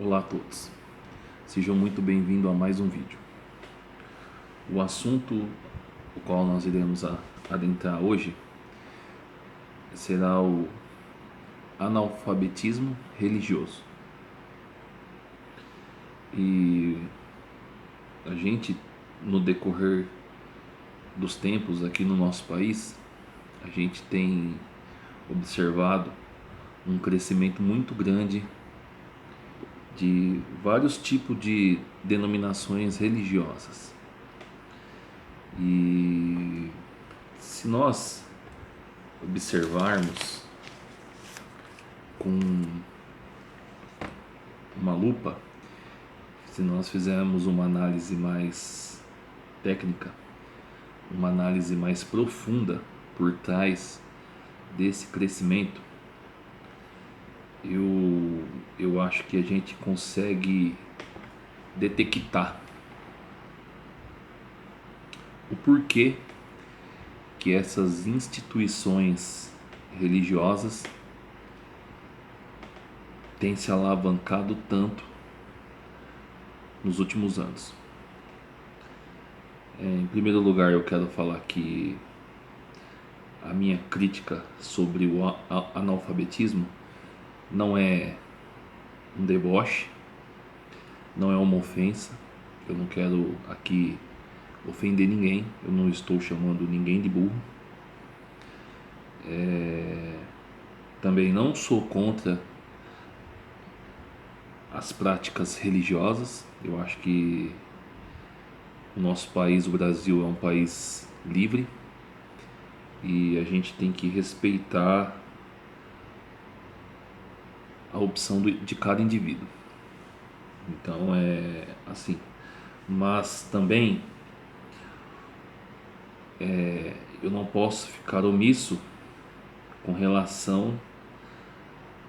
Olá a todos, sejam muito bem-vindos a mais um vídeo. O assunto o qual nós iremos adentrar hoje será o analfabetismo religioso. E a gente, no decorrer dos tempos aqui no nosso país, a gente tem observado um crescimento muito grande de vários tipos de denominações religiosas. E se nós observarmos com uma lupa, se nós fizermos uma análise mais técnica, uma análise mais profunda por trás desse crescimento, eu acho que a gente consegue detectar o porquê que essas instituições religiosas têm se alavancado tanto nos últimos anos. Em primeiro lugar, eu quero falar que a minha crítica sobre o analfabetismo não é um deboche, não é uma ofensa. Eu não quero aqui ofender ninguém, eu não estou chamando ninguém de burro. Também não sou contra as práticas religiosas. Eu acho que o nosso país, o Brasil, é um país livre e a gente tem que respeitar a opção de cada indivíduo. Então é assim. Mas também eu não posso ficar omisso com relação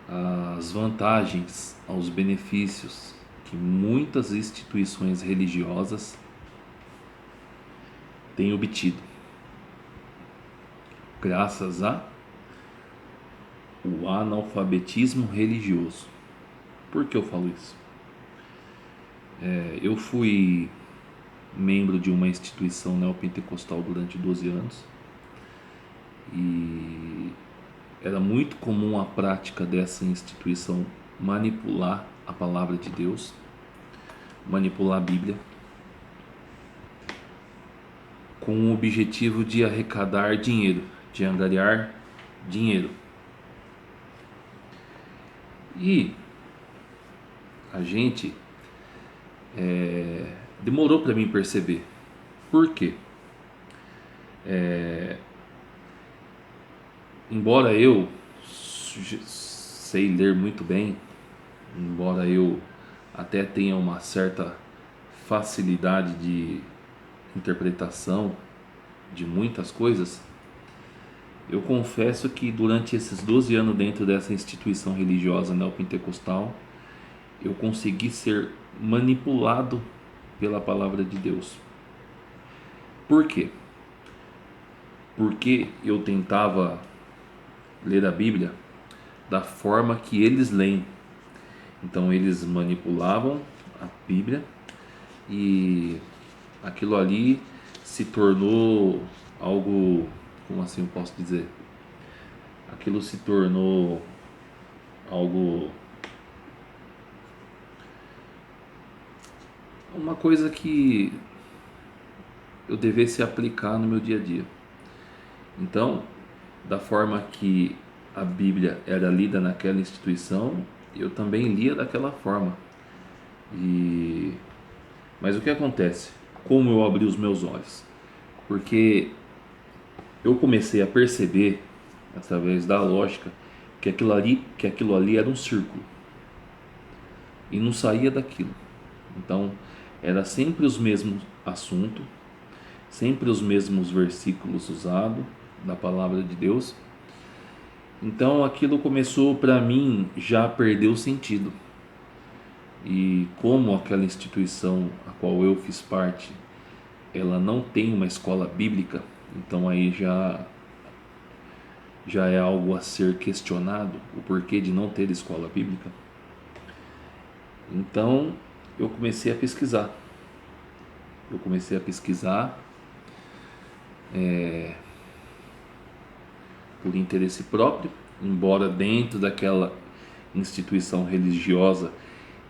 às vantagens, aos benefícios que muitas instituições religiosas têm obtido graças a o analfabetismo religioso. Por que eu falo isso? Eu fui membro de uma instituição neopentecostal durante 12 anos e era muito comum a prática dessa instituição manipular a palavra de Deus, manipular a Bíblia, com o objetivo de arrecadar dinheiro, de angariar dinheiro. E a gente demorou para mim perceber. Por quê? Embora eu sei ler muito bem, embora eu até tenha uma certa facilidade de interpretação de muitas coisas, eu confesso que durante esses 12 anos dentro dessa instituição religiosa neopentecostal, eu consegui ser manipulado pela palavra de Deus. Por quê? Porque eu tentava ler a Bíblia da forma que eles leem. Então eles manipulavam a Bíblia e aquilo ali se tornou algo, como assim eu posso dizer? Aquilo se tornou algo, uma coisa que eu devesse aplicar no meu dia a dia. Então, da forma que a Bíblia era lida naquela instituição, eu também lia daquela forma. Mas o que acontece? Como eu abri os meus olhos? Porque eu comecei a perceber, através da lógica, que aquilo ali era um círculo e não saía daquilo. Então, era sempre os mesmos assuntos, sempre os mesmos versículos usados da palavra de Deus. Então, aquilo começou para mim já a perder o sentido. E como aquela instituição a qual eu fiz parte, ela não tem uma escola bíblica, então aí já é algo a ser questionado, o porquê de não ter escola bíblica. Então eu comecei a pesquisar. Eu comecei a pesquisar por interesse próprio, embora dentro daquela instituição religiosa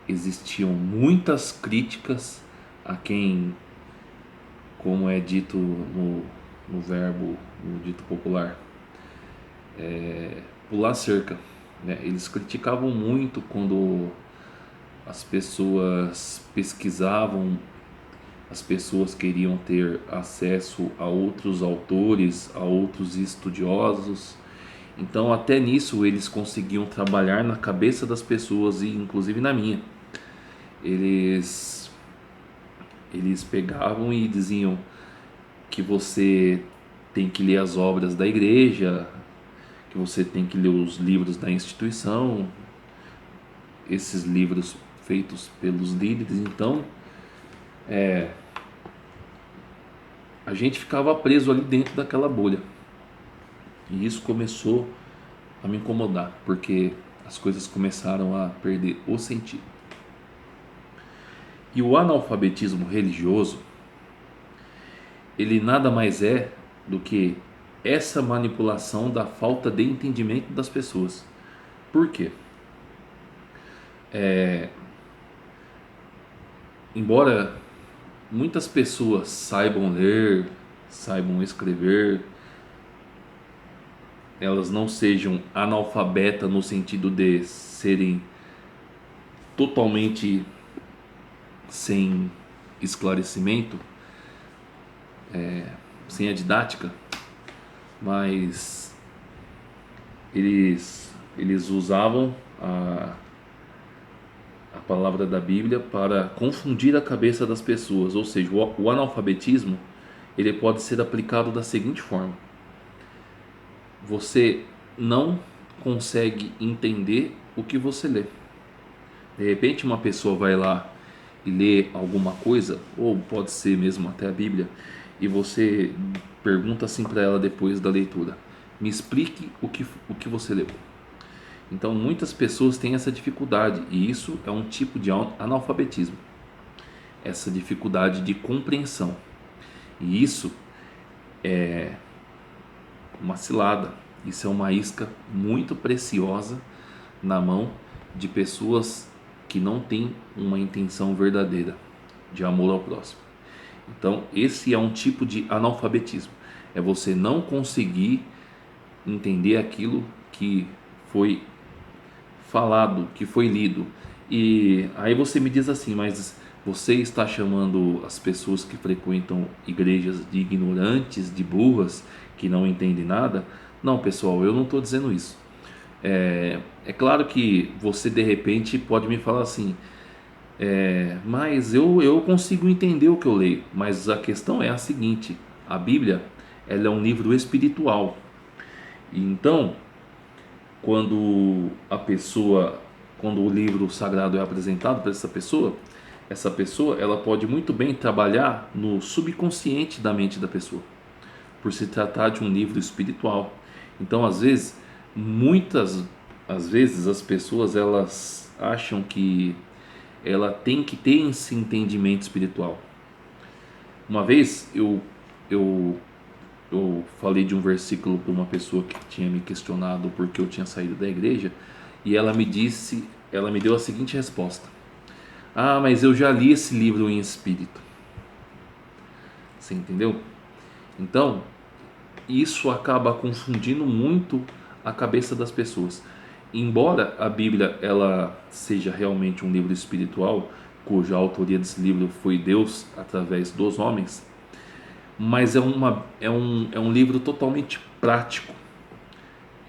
existiam muitas críticas a quem, como é dito no verbo, no dito popular, pular cerca, né? Eles criticavam muito quando as pessoas pesquisavam, as pessoas queriam ter acesso a outros autores, a outros estudiosos. Então, até nisso eles conseguiam trabalhar na cabeça das pessoas e inclusive na minha. Eles eles pegavam e diziam que você tem que ler as obras da igreja, que você tem que ler os livros da instituição, esses livros feitos pelos líderes. Então, a gente ficava preso ali dentro daquela bolha. E isso começou a me incomodar, porque as coisas começaram a perder o sentido. E o analfabetismo religioso, ele nada mais é do que essa manipulação da falta de entendimento das pessoas. Por quê? Embora muitas pessoas saibam ler, saibam escrever, elas não sejam analfabetas no sentido de serem totalmente sem esclarecimento, sem a didática, mas eles usavam a palavra da Bíblia para confundir a cabeça das pessoas. Ou seja, o analfabetismo ele pode ser aplicado da seguinte forma: você não consegue entender o que você lê. De repente uma pessoa vai lá e lê alguma coisa, ou pode ser mesmo até a Bíblia, e você pergunta assim para ela depois da leitura: me explique o que você leu. Então muitas pessoas têm essa dificuldade, e isso é um tipo de analfabetismo, essa dificuldade de compreensão. E isso é uma cilada, isso é uma isca muito preciosa na mão de pessoas que não têm uma intenção verdadeira de amor ao próximo. Então, esse é um tipo de analfabetismo. É você não conseguir entender aquilo que foi falado, que foi lido. E aí você me diz assim, mas você está chamando as pessoas que frequentam igrejas de ignorantes, de burras, que não entendem nada? Não, pessoal, eu não estou dizendo isso. É claro que você de repente pode me falar assim, mas eu consigo entender o que eu leio. Mas a questão é a seguinte: a Bíblia ela é um livro espiritual. E então, quando a pessoa, quando o livro sagrado é apresentado para essa pessoa ela pode muito bem trabalhar no subconsciente da mente da pessoa, por se tratar de um livro espiritual. Então, às vezes, muitas às vezes as pessoas elas acham que ela tem que ter esse entendimento espiritual. Uma vez eu eu falei de um versículo para uma pessoa que tinha me questionado porque eu tinha saído da igreja, e ela me deu a seguinte resposta: ah, mas eu já li esse livro em espírito. Você entendeu? Então, isso acaba confundindo muito a cabeça das pessoas. Embora a Bíblia ela seja realmente um livro espiritual, cuja autoria desse livro foi Deus através dos homens, mas é um livro totalmente prático,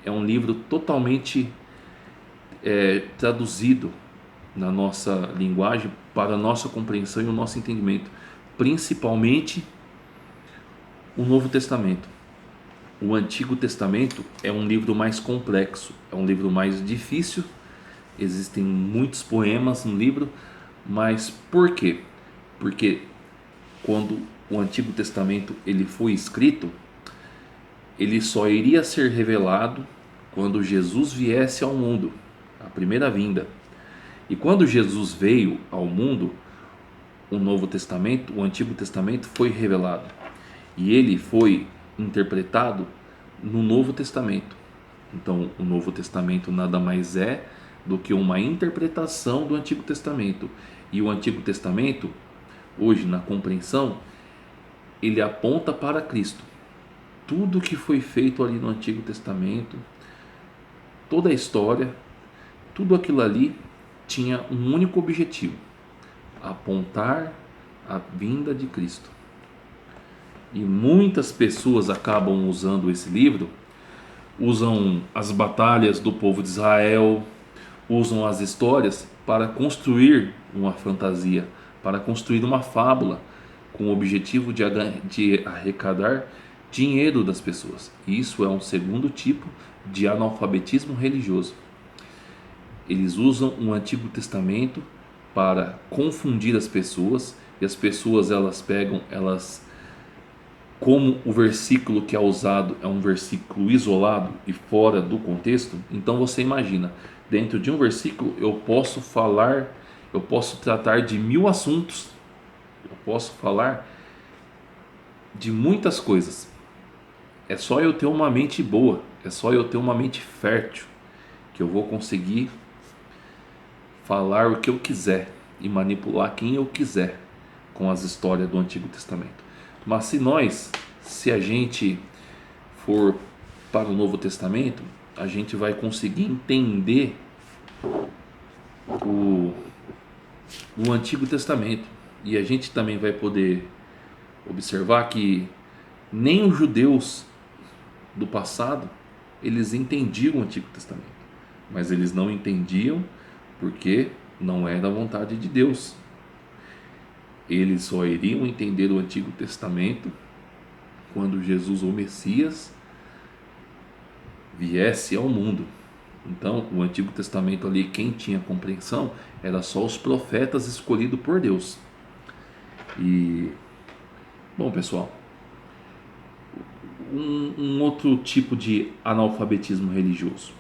é um livro totalmente traduzido na nossa linguagem para a nossa compreensão e o nosso entendimento, principalmente o Novo Testamento. O Antigo Testamento é um livro mais complexo, é um livro mais difícil, existem muitos poemas no livro, mas por quê? Porque quando o Antigo Testamento ele foi escrito, ele só iria ser revelado quando Jesus viesse ao mundo, a primeira vinda. E quando Jesus veio ao mundo, o Novo Testamento, o Antigo Testamento foi revelado. E ele foi interpretado no Novo Testamento. Então, o Novo Testamento nada mais é do que uma interpretação do Antigo Testamento. E o Antigo Testamento, hoje na compreensão, ele aponta para Cristo. Tudo que foi feito ali no Antigo Testamento, toda a história, tudo aquilo ali tinha um único objetivo: apontar a vinda de Cristo. E muitas pessoas acabam usando esse livro, usam as batalhas do povo de Israel, usam as histórias para construir uma fantasia, para construir uma fábula, com o objetivo de arrecadar dinheiro das pessoas. Isso é um segundo tipo de analfabetismo religioso. Eles usam o Antigo Testamento para confundir as pessoas, e as pessoas elas como o versículo que é usado é um versículo isolado e fora do contexto, então você imagina, dentro de um versículo eu posso tratar de 1000 assuntos, eu posso falar de muitas coisas. É só eu ter uma mente boa, é só eu ter uma mente fértil, que eu vou conseguir falar o que eu quiser e manipular quem eu quiser com as histórias do Antigo Testamento. Mas se a gente for para o Novo Testamento, a gente vai conseguir entender o Antigo Testamento. E a gente também vai poder observar que nem os judeus do passado, eles entendiam o Antigo Testamento. Mas eles não entendiam porque não era a vontade de Deus. Eles só iriam entender o Antigo Testamento quando Jesus, o Messias, viesse ao mundo. Então, o Antigo Testamento ali, quem tinha compreensão era só os profetas escolhidos por Deus. E, bom, pessoal, um outro tipo de analfabetismo religioso: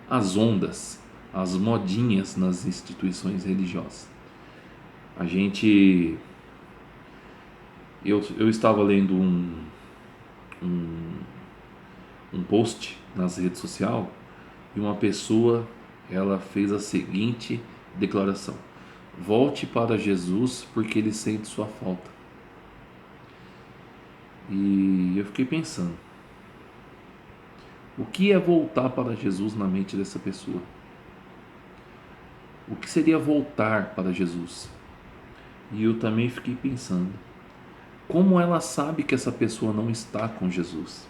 as ondas, as modinhas nas instituições religiosas. Eu estava lendo um post nas redes sociais, e uma pessoa, ela fez a seguinte declaração: volte para Jesus porque ele sente sua falta. E eu fiquei pensando, o que é voltar para Jesus na mente dessa pessoa? O que seria voltar para Jesus? E eu também fiquei pensando, como ela sabe que essa pessoa não está com Jesus?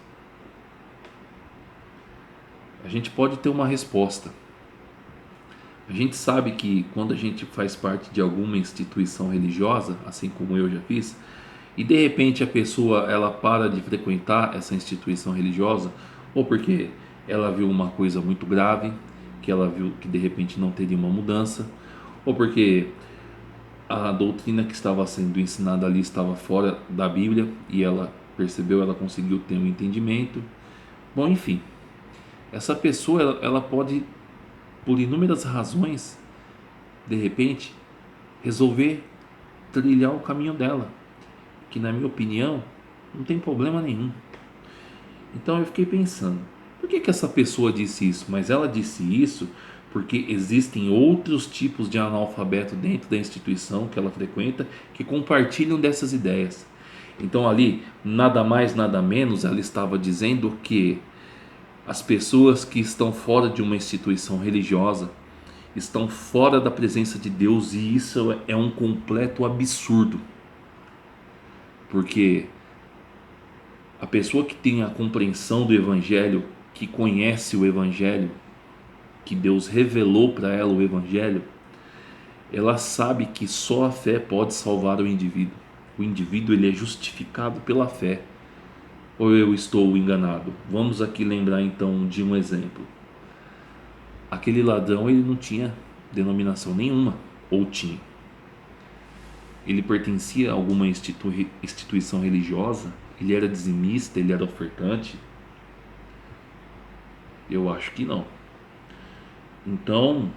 A gente pode ter uma resposta. A gente sabe que quando a gente faz parte de alguma instituição religiosa, assim como eu já fiz, e de repente a pessoa ela para de frequentar essa instituição religiosa, ou porque ela viu uma coisa muito grave, que ela viu que de repente não teria uma mudança, ou porque a doutrina que estava sendo ensinada ali estava fora da Bíblia e ela percebeu, ela conseguiu ter um entendimento. Bom, enfim, essa pessoa ela pode, por inúmeras razões, de repente resolver trilhar o caminho dela, que na minha opinião não tem problema nenhum. Então eu fiquei pensando, por que essa pessoa disse isso? Mas ela disse isso porque existem outros tipos de analfabeto dentro da instituição que ela frequenta que compartilham dessas ideias. Então ali, nada mais, nada menos, ela estava dizendo que as pessoas que estão fora de uma instituição religiosa estão fora da presença de Deus, e isso é um completo absurdo. Porque a pessoa que tem a compreensão do Evangelho, que conhece o Evangelho, que Deus revelou para ela o Evangelho, ela sabe que só a fé pode salvar o indivíduo. O indivíduo ele é justificado pela fé. Ou eu estou enganado? Vamos aqui lembrar então de um exemplo. Aquele ladrão, ele não tinha denominação nenhuma, ou tinha? Ele pertencia a alguma instituição religiosa? Ele era dizimista? Ele era ofertante? Eu acho que não. Então,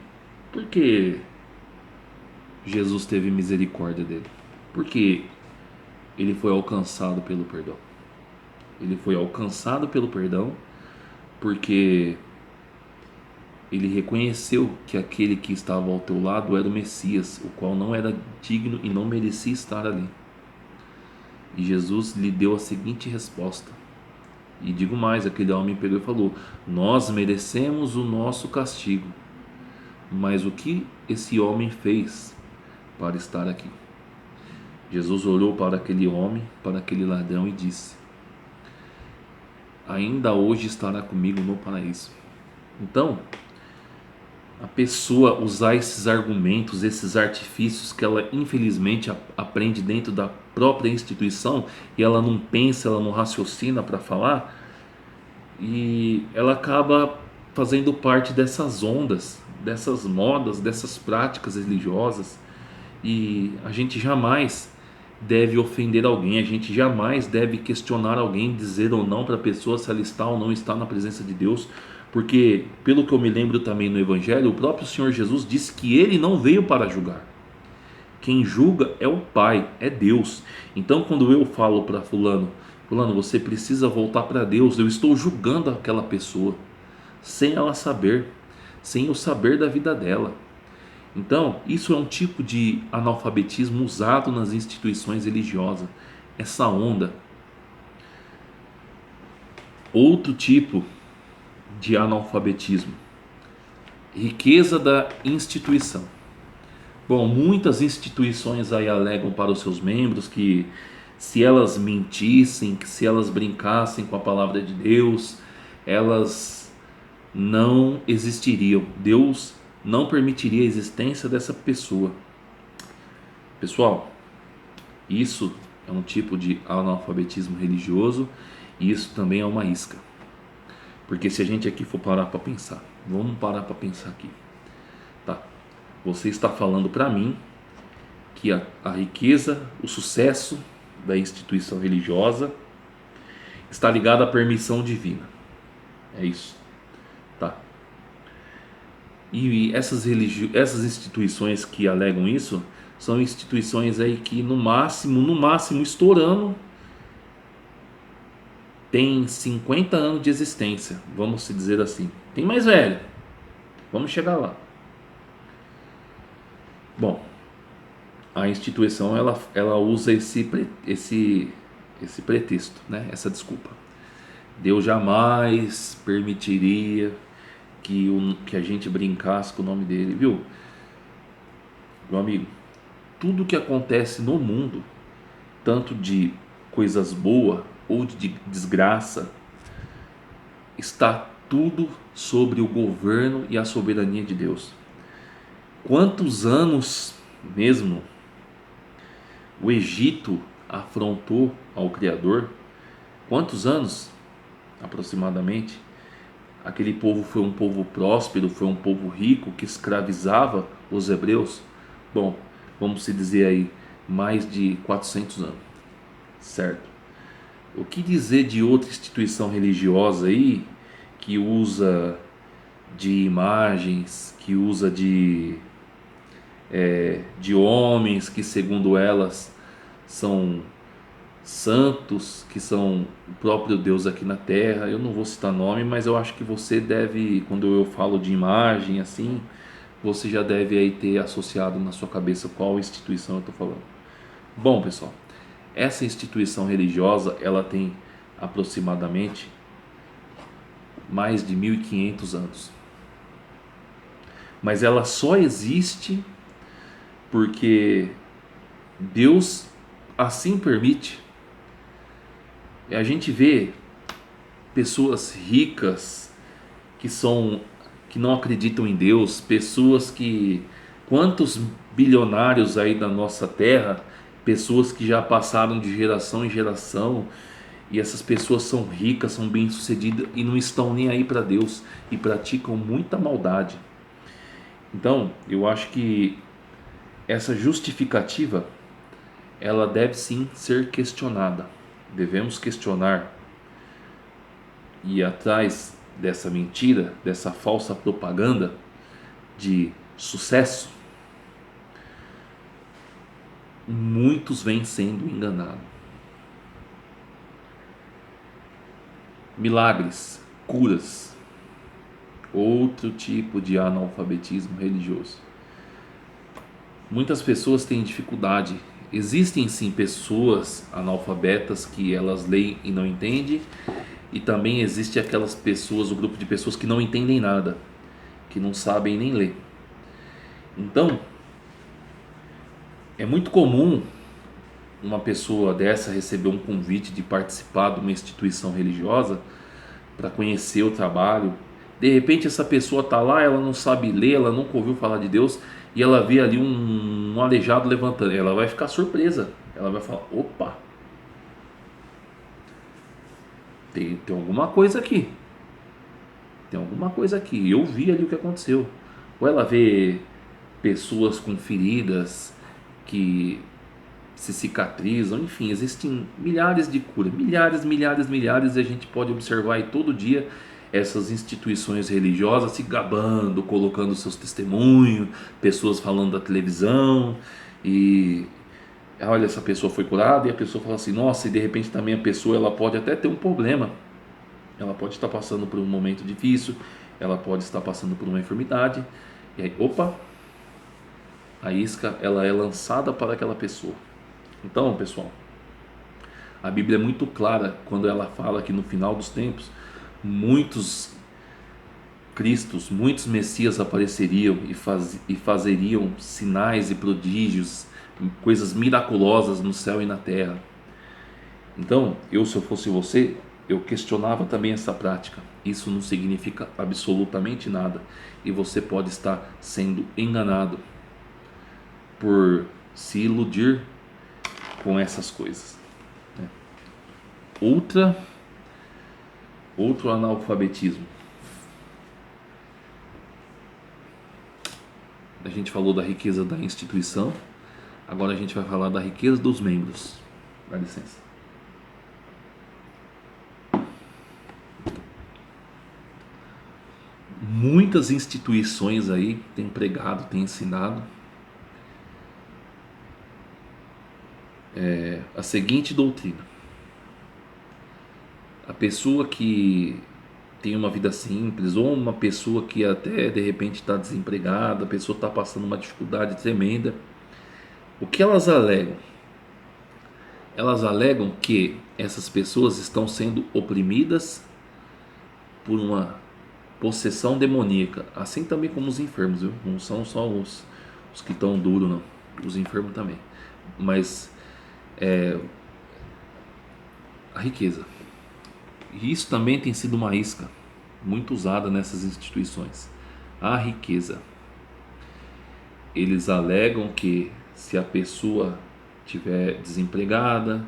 Por que Jesus teve misericórdia dele? Porque ele foi alcançado pelo perdão. Ele foi alcançado pelo perdão porque ele reconheceu que aquele que estava ao teu lado era o Messias, o qual não era digno e não merecia estar ali. E Jesus lhe deu a seguinte resposta. E digo mais, aquele homem pegou e falou: nós merecemos o nosso castigo, mas o que esse homem fez para estar aqui? Jesus olhou para aquele homem, para aquele ladrão e disse: ainda hoje estará comigo no paraíso. Então, a pessoa usar esses argumentos, esses artifícios que ela infelizmente aprende dentro da própria instituição e ela não pensa, ela não raciocina para falar, e ela acaba fazendo parte dessas ondas, dessas modas, dessas práticas religiosas, e a gente jamais deve ofender alguém, a gente jamais deve questionar alguém, dizer ou não para a pessoa se ela está ou não está na presença de Deus, porque pelo que eu me lembro também no Evangelho, o próprio Senhor Jesus disse que ele não veio para julgar. Quem julga é o Pai, é Deus. Então quando eu falo para fulano, fulano, você precisa voltar para Deus, eu estou julgando aquela pessoa, sem ela saber, sem eu saber da vida dela. Então, isso é um tipo de analfabetismo usado nas instituições religiosas. Essa onda. Outro tipo de analfabetismo. Riqueza da instituição. Bom, muitas instituições aí alegam para os seus membros que se elas mentissem, que se elas brincassem com a palavra de Deus, elas não existiriam. Deus não permitiria a existência dessa pessoa. Pessoal, isso é um tipo de analfabetismo religioso e isso também é uma isca. Porque se a gente aqui for parar para pensar, vamos parar para pensar aqui, tá? Você está falando para mim que a riqueza, o sucesso da instituição religiosa está ligado à permissão divina. É isso, tá? E essas instituições que alegam isso são instituições aí que no máximo estourando tem 50 anos de existência, vamos se dizer assim. Tem mais velho, vamos chegar lá. Bom, a instituição ela usa esse pretexto, né? Essa desculpa. Deus jamais permitiria que a gente brincasse com o nome dele, viu? Meu amigo, tudo que acontece no mundo, tanto de coisas boas ou de desgraça, está tudo sobre o governo e a soberania de Deus. Quantos anos mesmo o Egito afrontou ao Criador? Quantos anos aproximadamente? Aquele povo foi um povo próspero, foi um povo rico que escravizava os hebreus. Bom, vamos se dizer aí, mais de 400 anos, certo? O que dizer de outra instituição religiosa aí que usa de imagens, que usa de homens que, segundo elas, são santos, que são o próprio Deus aqui na Terra? Eu não vou citar nome, mas eu acho que você deve, quando eu falo de imagem assim, você já deve aí ter associado na sua cabeça qual instituição eu estou falando. Bom, pessoal, essa instituição religiosa ela tem aproximadamente mais de 1500 anos, mas ela só existe porque Deus assim permite. A gente vê pessoas ricas que não acreditam em Deus, pessoas que quantos bilionários aí da nossa terra, pessoas que já passaram de geração em geração, e essas pessoas são ricas, são bem-sucedidas e não estão nem aí para Deus e praticam muita maldade. Então, eu acho que essa justificativa ela deve sim ser questionada. Devemos questionar e ir atrás dessa mentira, dessa falsa propaganda de sucesso, muitos vêm sendo enganados. Milagres, curas, outro tipo de analfabetismo religioso. Muitas pessoas têm dificuldade. Existem sim pessoas analfabetas que elas leem e não entendem, e também existe aquelas pessoas, o grupo de pessoas que não entendem nada, que não sabem nem ler. Então, é muito comum uma pessoa dessa receber um convite de participar de uma instituição religiosa para conhecer o trabalho. De repente essa pessoa está lá, ela não sabe ler, ela nunca ouviu falar de Deus, e ela vê ali um aleijado levantando. Ela vai ficar surpresa, ela vai falar: opa, tem alguma coisa aqui, tem alguma coisa aqui, eu vi ali o que aconteceu. Ou ela vê pessoas com feridas que se cicatrizam, enfim, existem milhares de curas, milhares, e a gente pode observar aí todo dia essas instituições religiosas se gabando, colocando seus testemunhos, pessoas falando da televisão, e olha, essa pessoa foi curada, e a pessoa fala assim: nossa, e de repente também a pessoa ela pode até ter um problema, ela pode estar passando por um momento difícil, ela pode estar passando por uma enfermidade, e aí, opa, a isca ela é lançada para aquela pessoa. Então, pessoal, a Bíblia é muito clara quando ela fala que no final dos tempos muitos cristos, muitos messias apareceriam e fazeriam sinais e prodígios, coisas miraculosas no céu e na terra. Então, se eu fosse você, eu questionava também essa prática. Isso não significa absolutamente nada, e você pode estar sendo enganado por se iludir com essas coisas. Outro analfabetismo. A gente falou da riqueza da instituição, agora a gente vai falar da riqueza dos membros. Dá licença. Muitas instituições aí têm pregado, têm ensinado a seguinte doutrina: a pessoa que tem uma vida simples, ou uma pessoa que até de repente está desempregada, a pessoa está passando uma dificuldade tremenda, o que elas alegam? Elas alegam que essas pessoas estão sendo oprimidas por uma possessão demoníaca, assim também como os enfermos, viu? Não são só os que estão duros, não, os enfermos também. Mas a riqueza, e isso também tem sido uma isca muito usada nessas instituições. A riqueza, eles alegam que se a pessoa tiver desempregada,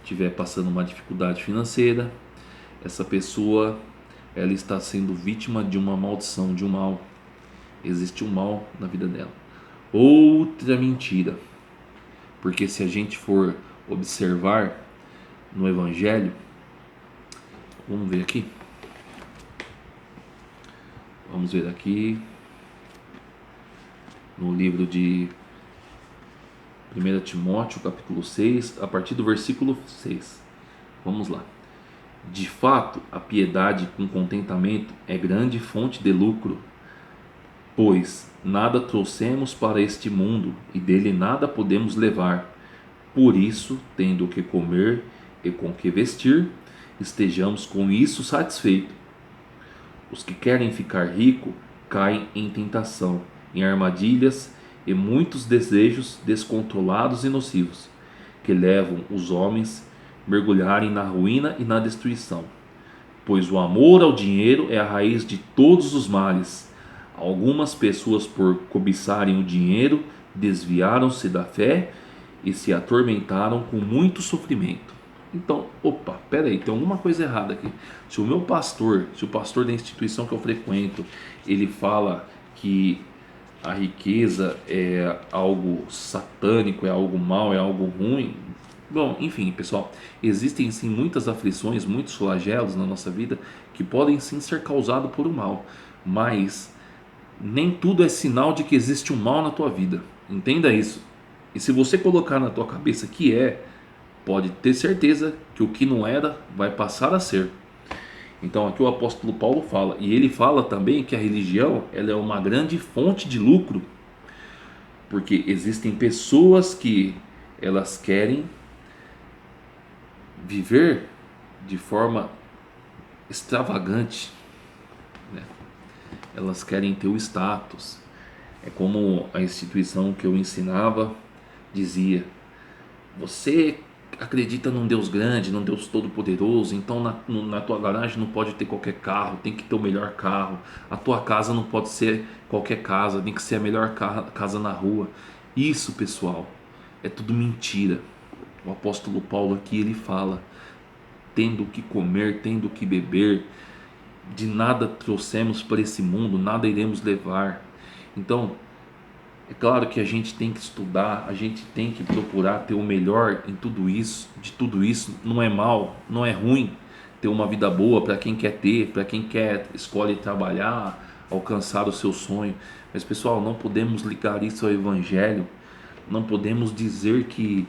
tiver passando uma dificuldade financeira, essa pessoa ela está sendo vítima de uma maldição, de um mal. Existe um mal na vida dela. Outra mentira, porque se a gente for observar no Evangelho, vamos ver aqui no livro de 1 Timóteo capítulo 6, a partir do versículo 6. Vamos lá. De fato, a piedade com contentamento é grande fonte de lucro, pois nada trouxemos para este mundo e dele nada podemos levar. Por isso, tendo o que comer e com que vestir, estejamos com isso satisfeitos. Os que querem ficar ricos caem em tentação, em armadilhas e muitos desejos descontrolados e nocivos, que levam os homens a mergulharem na ruína e na destruição. Pois o amor ao dinheiro é a raiz de todos os males. Algumas pessoas, por cobiçarem o dinheiro, desviaram-se da fé e se atormentaram com muito sofrimento. Então, opa, peraí, tem alguma coisa errada aqui. Se o pastor da instituição que eu frequento, ele fala que a riqueza é algo satânico, é algo mau, é algo ruim. Bom, enfim, pessoal, existem sim muitas aflições, muitos flagelos na nossa vida que podem sim ser causados por um mal, mas Nem tudo é sinal de que existe um mal na tua vida. Entenda isso. E se você colocar na tua cabeça que pode ter certeza que o que não era vai passar a ser. Então aqui o apóstolo Paulo fala, e ele fala também que a religião ela é uma grande fonte de lucro, porque existem pessoas que elas querem viver de forma extravagante, né? Elas querem ter o status. É como a instituição que eu ensinava dizia: você acredita num Deus grande, num Deus todo-poderoso, então na tua garagem não pode ter qualquer carro, tem que ter o melhor carro. A tua casa não pode ser qualquer casa, tem que ser a melhor casa na rua. Isso, pessoal, é tudo mentira. O apóstolo Paulo aqui ele fala: tendo o que comer, tendo o que beber, de nada trouxemos para esse mundo, nada iremos levar. Então, é claro que a gente tem que estudar, a gente tem que procurar ter o melhor em tudo isso. De tudo isso não é mal, não é ruim ter uma vida boa para quem quer ter, para quem quer escolhe trabalhar, alcançar o seu sonho. Mas pessoal, não podemos ligar isso ao evangelho. Não podemos dizer que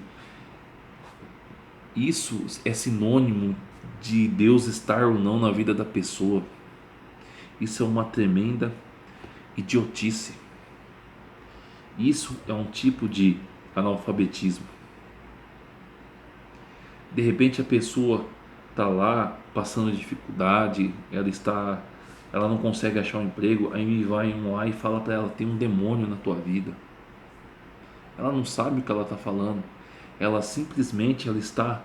isso é sinônimo de Deus estar ou não na vida da pessoa. Isso é uma tremenda idiotice. Isso é um tipo de analfabetismo. De repente a pessoa está lá passando dificuldade, ela não consegue achar um emprego, aí me vai um lá e fala para ela: tem um demônio na tua vida. Ela não sabe o que ela está falando. Ela simplesmente ela está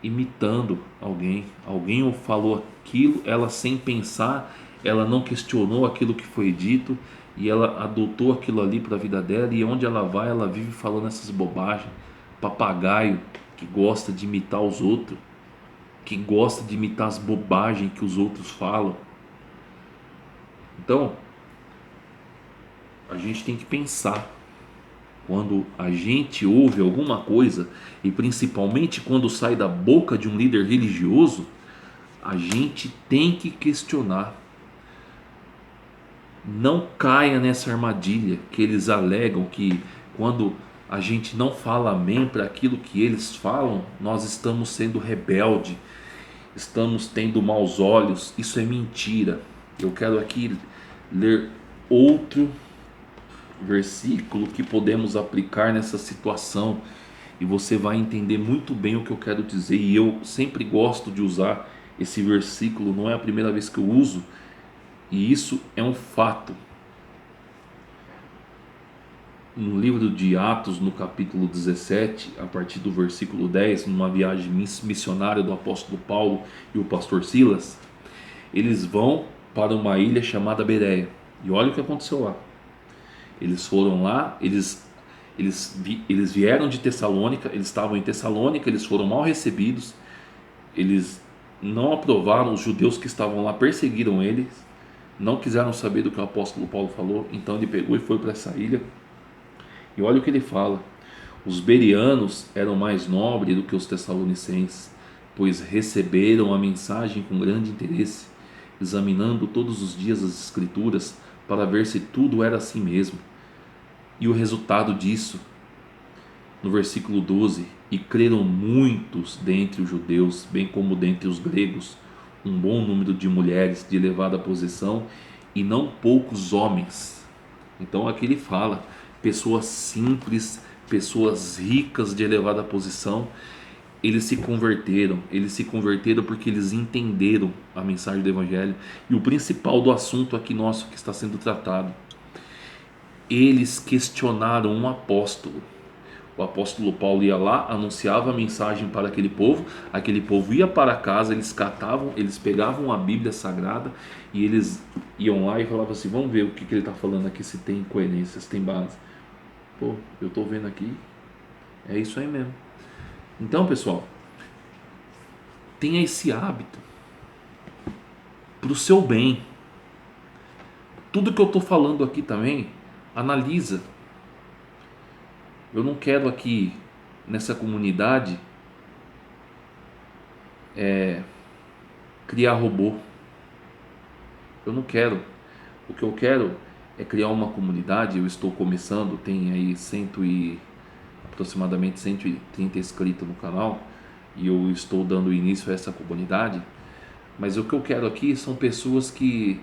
imitando alguém. Alguém falou aquilo, ela sem pensar, ela não questionou aquilo que foi dito e ela adotou aquilo ali para a vida dela, e onde ela vai, ela vive falando essas bobagens. Papagaio que gosta de imitar os outros, que gosta de imitar as bobagens que os outros falam. Então, a gente tem que pensar quando a gente ouve alguma coisa, e principalmente quando sai da boca de um líder religioso, a gente tem que questionar. Não caia nessa armadilha que eles alegam que quando a gente não fala amém para aquilo que eles falam, nós estamos sendo rebelde, estamos tendo maus olhos. Isso é mentira. Eu quero aqui ler outro versículo que podemos aplicar nessa situação e você vai entender muito bem o que eu quero dizer. E eu sempre gosto de usar esse versículo, não é a primeira vez que eu uso, e isso é um fato. No livro de Atos, no capítulo 17, a partir do versículo 10, numa viagem missionária do apóstolo Paulo e o pastor Silas, eles vão para uma ilha chamada Bereia. E olha o que aconteceu lá. Eles foram lá, eles vieram de Tessalônica, eles estavam em Tessalônica, eles foram mal recebidos, eles não aprovaram, os judeus que estavam lá perseguiram eles, não quiseram saber do que o apóstolo Paulo falou, então ele pegou e foi para essa ilha. E olha o que ele fala: os bereanos eram mais nobres do que os tessalonicenses, pois receberam a mensagem com grande interesse, examinando todos os dias as escrituras para ver se tudo era assim mesmo. E o resultado disso, no versículo 12: e creram muitos dentre os judeus, bem como dentre os gregos, um bom número de mulheres de elevada posição e não poucos homens. Então aqui ele fala: pessoas simples, pessoas ricas de elevada posição, eles se converteram porque eles entenderam a mensagem do evangelho. E o principal do assunto aqui nosso que está sendo tratado: eles questionaram um apóstolo. O apóstolo Paulo ia lá, anunciava a mensagem para aquele povo ia para casa, eles catavam, eles pegavam a Bíblia Sagrada e eles iam lá e falavam assim: vamos ver o que ele está falando aqui, se tem coerência, se tem base. Pô, eu estou vendo aqui, é isso aí mesmo. Então, pessoal, tenha esse hábito para o seu bem. Tudo que eu estou falando aqui também, analisa. Eu não quero aqui nessa comunidade criar robô. Eu não quero. O que eu quero é criar uma comunidade. Eu estou começando, tem aí aproximadamente 130 inscritos no canal, e eu estou dando início a essa comunidade. Mas o que eu quero aqui são pessoas que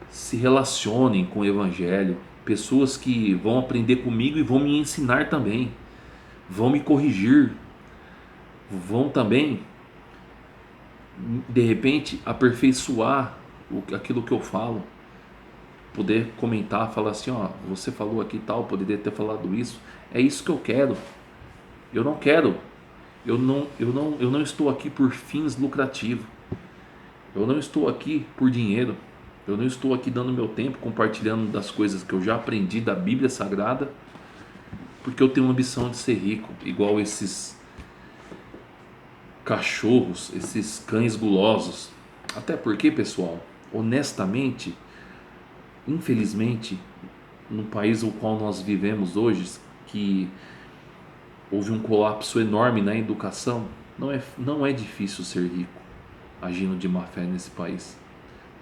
se relacionem com o Evangelho, pessoas que vão aprender comigo e vão me ensinar também, vão me corrigir, vão também, de repente, aperfeiçoar aquilo que eu falo, poder comentar, falar assim, ó, você falou aqui tal, poderia ter falado isso. É isso que eu quero. Eu não quero, eu não estou aqui por fins lucrativos. Eu não estou aqui por dinheiro. Eu não estou aqui dando meu tempo compartilhando das coisas que eu já aprendi da Bíblia Sagrada, porque eu tenho uma ambição de ser rico, igual esses cachorros, esses cães gulosos. Até porque, pessoal, honestamente, infelizmente, no país no qual nós vivemos hoje, que houve um colapso enorme na educação, não é difícil ser rico agindo de má fé nesse país.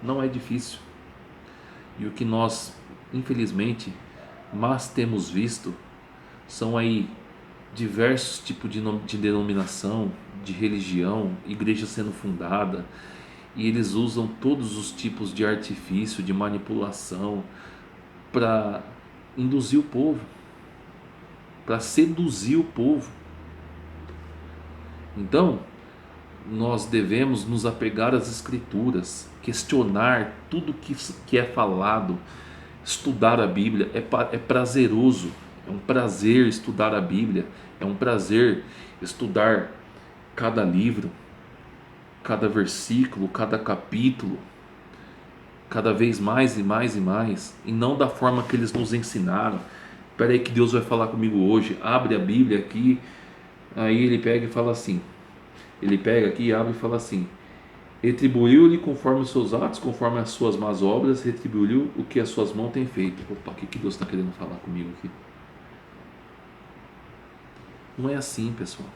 Não é difícil. E o que nós, infelizmente, mais temos visto são aí diversos tipos de denominação, de religião, igreja sendo fundada, e eles usam todos os tipos de artifício, de manipulação para induzir o povo, para seduzir o povo. Então, nós devemos nos apegar às Escrituras, questionar tudo que é falado, estudar a Bíblia. É prazeroso, é um prazer estudar a Bíblia, é um prazer estudar cada livro, cada versículo, cada capítulo, cada vez mais e mais e mais, e não da forma que eles nos ensinaram. Espera aí que Deus vai falar comigo hoje. Abre a Bíblia aqui, aí ele pega e fala assim, ele pega aqui, abre e fala assim: retribuiu-lhe conforme os seus atos, conforme as suas más obras, retribuiu o que as suas mãos têm feito. Opa, o que Deus está querendo falar comigo aqui? Não é assim, pessoal.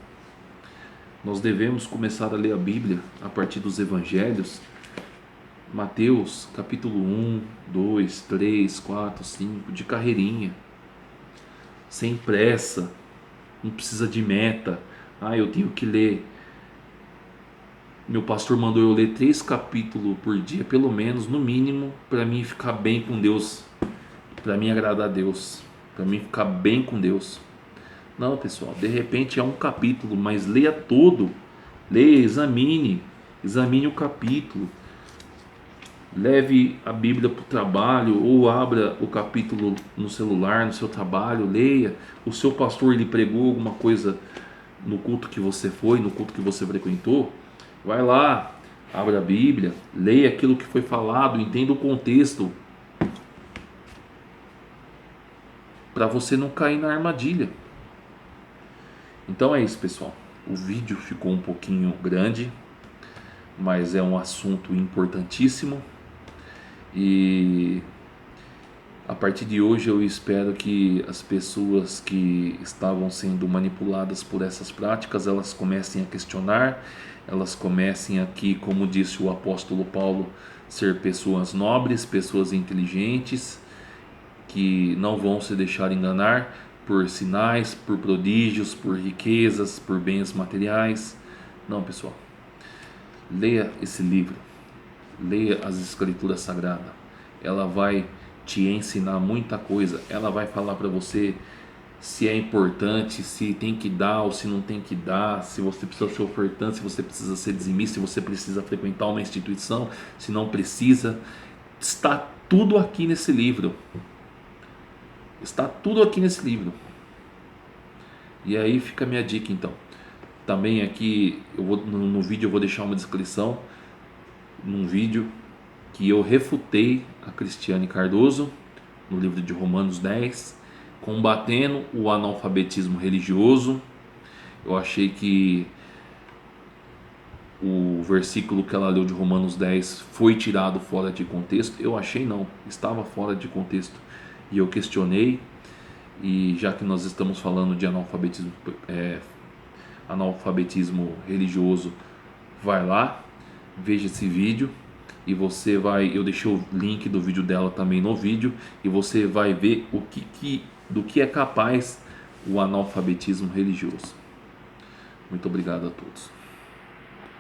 Nós devemos começar a ler a Bíblia a partir dos Evangelhos. Mateus, capítulo 1, 2, 3, 4, 5, de carreirinha, sem pressa, não precisa de meta. Eu tenho que ler. Meu pastor mandou eu ler 3 capítulos por dia, pelo menos, no mínimo, para mim ficar bem com Deus, para mim agradar a Deus, para mim ficar bem com Deus. Não, pessoal, de repente é um capítulo, mas leia todo, leia, examine o capítulo, leve a Bíblia para o trabalho, ou abra o capítulo no celular, no seu trabalho, leia. O seu pastor lhe pregou alguma coisa no culto que você foi, no culto que você frequentou, vai lá, abra a Bíblia, leia aquilo que foi falado, entenda o contexto, para você não cair na armadilha. Então é isso, pessoal. O vídeo ficou um pouquinho grande, mas é um assunto importantíssimo, e a partir de hoje eu espero que as pessoas que estavam sendo manipuladas por essas práticas, elas comecem a questionar, elas comecem aqui, como disse o apóstolo Paulo, ser pessoas nobres, pessoas inteligentes, que não vão se deixar enganar por sinais, por prodígios, por riquezas, por bens materiais. Não, pessoal. Leia esse livro, leia as Escrituras Sagradas. Ela vai te ensinar muita coisa. Ela vai falar para você se é importante, se tem que dar ou se não tem que dar, se você precisa ser ofertante, se você precisa ser dizimista, se você precisa frequentar uma instituição, se não precisa. Está tudo aqui nesse livro. Está tudo aqui nesse livro. E aí fica a minha dica, então. Também aqui no vídeo eu vou deixar uma descrição, num vídeo que eu refutei a Cristiane Cardoso no livro de Romanos 10, combatendo o analfabetismo religioso. Eu achei que o versículo que ela leu de Romanos 10 foi tirado fora de contexto. Eu achei não, estava fora de contexto, e eu questionei. E já que nós estamos falando de analfabetismo religioso, vai lá, veja esse vídeo, e você vai, eu deixei o link do vídeo dela também no vídeo, e você vai ver do que é capaz o analfabetismo religioso. Muito obrigado a todos.